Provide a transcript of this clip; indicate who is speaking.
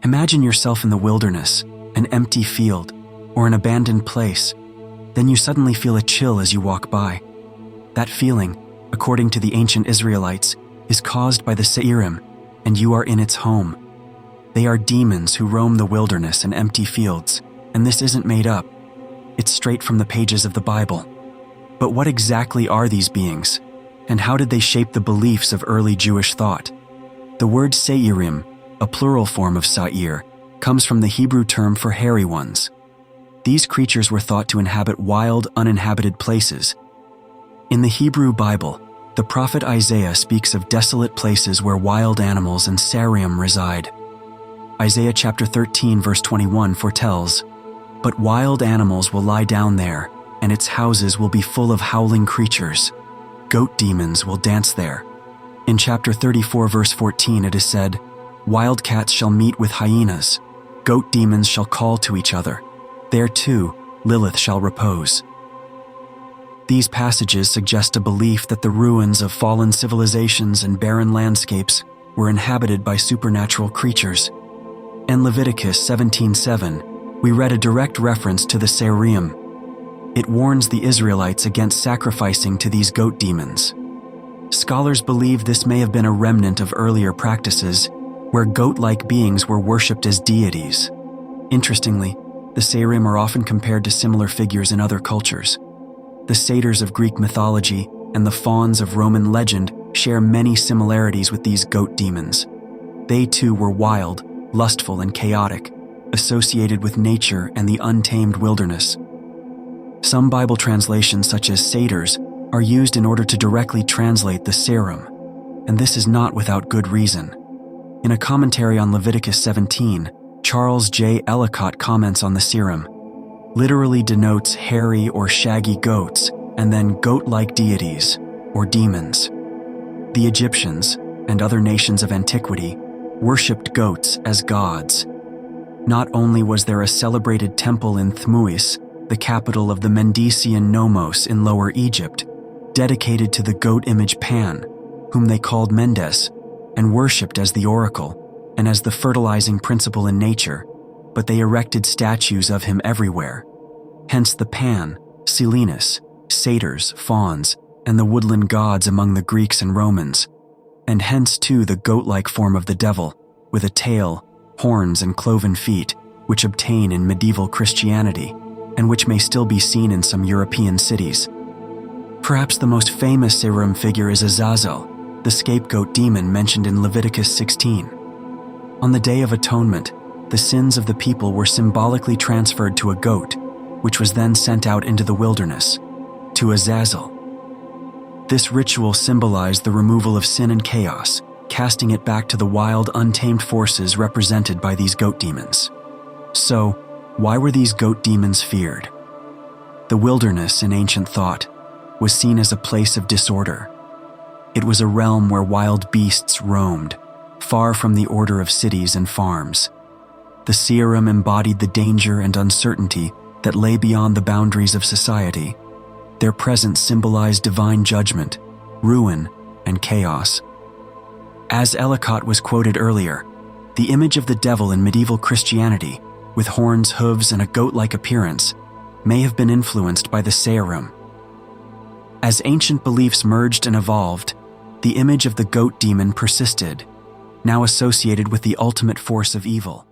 Speaker 1: Imagine yourself in the wilderness, an empty field, or an abandoned place. Then you suddenly feel a chill as you walk by. That feeling, according to the ancient Israelites, is caused by the sei'rim, and you are in its home. They are demons who roam the wilderness and empty fields, and this isn't made up. It's straight from the pages of the Bible. But what exactly are these beings, and how did they shape the beliefs of early Jewish thought? The word sei'rim, a plural form of sa'ir, comes from the Hebrew term for hairy ones. These creatures were thought to inhabit wild, uninhabited places. In the Hebrew Bible, the prophet Isaiah speaks of desolate places where wild animals and seirim reside. Isaiah chapter 13 verse 21 foretells, "But wild animals will lie down there, and its houses will be full of howling creatures. Goat demons will dance there." In chapter 34 verse 14 it is said, "Wild cats shall meet with hyenas. Goat demons shall call to each other. There too, Lilith shall repose." These passages suggest a belief that the ruins of fallen civilizations and barren landscapes were inhabited by supernatural creatures. In Leviticus 17:7, we read a direct reference to the seirim. It warns the Israelites against sacrificing to these goat demons. Scholars believe this may have been a remnant of earlier practices where goat-like beings were worshipped as deities. Interestingly, the seirim are often compared to similar figures in other cultures. The satyrs of Greek mythology and the fauns of Roman legend share many similarities with these goat demons. They too were wild, lustful, and chaotic, associated with nature and the untamed wilderness. Some Bible translations, such as satyrs, are used in order to directly translate the seirim, and this is not without good reason. In a commentary on Leviticus 17, Charles J. Ellicott comments on the seirim, literally denotes hairy or shaggy goats, and then goat-like deities, or demons. The Egyptians, and other nations of antiquity, worshipped goats as gods. Not only was there a celebrated temple in Thmuis, the capital of the Mendesian Nomos in Lower Egypt, dedicated to the goat image Pan, whom they called Mendes, and worshipped as the oracle, and as the fertilizing principle in nature, but they erected statues of him everywhere. Hence the Pan, Silenus, satyrs, fauns, and the woodland gods among the Greeks and Romans, and hence too the goat-like form of the devil, with a tail, horns, and cloven feet, which obtain in medieval Christianity, and which may still be seen in some European cities. Perhaps the most famous seirim figure is Azazel, the scapegoat demon mentioned in Leviticus 16. On the Day of Atonement, the sins of the people were symbolically transferred to a goat, which was then sent out into the wilderness, to Azazel. This ritual symbolized the removal of sin and chaos, casting it back to the wild, untamed forces represented by these goat demons. So, why were these goat demons feared? The wilderness, in ancient thought, was seen as a place of disorder. It was a realm where wild beasts roamed, far from the order of cities and farms. The seirim embodied the danger and uncertainty that lay beyond the boundaries of society. Their presence symbolized divine judgment, ruin, and chaos. As Ellicott was quoted earlier, the image of the devil in medieval Christianity, with horns, hooves, and a goat-like appearance, may have been influenced by the seirim. As ancient beliefs merged and evolved, the image of the goat demon persisted, now associated with the ultimate force of evil.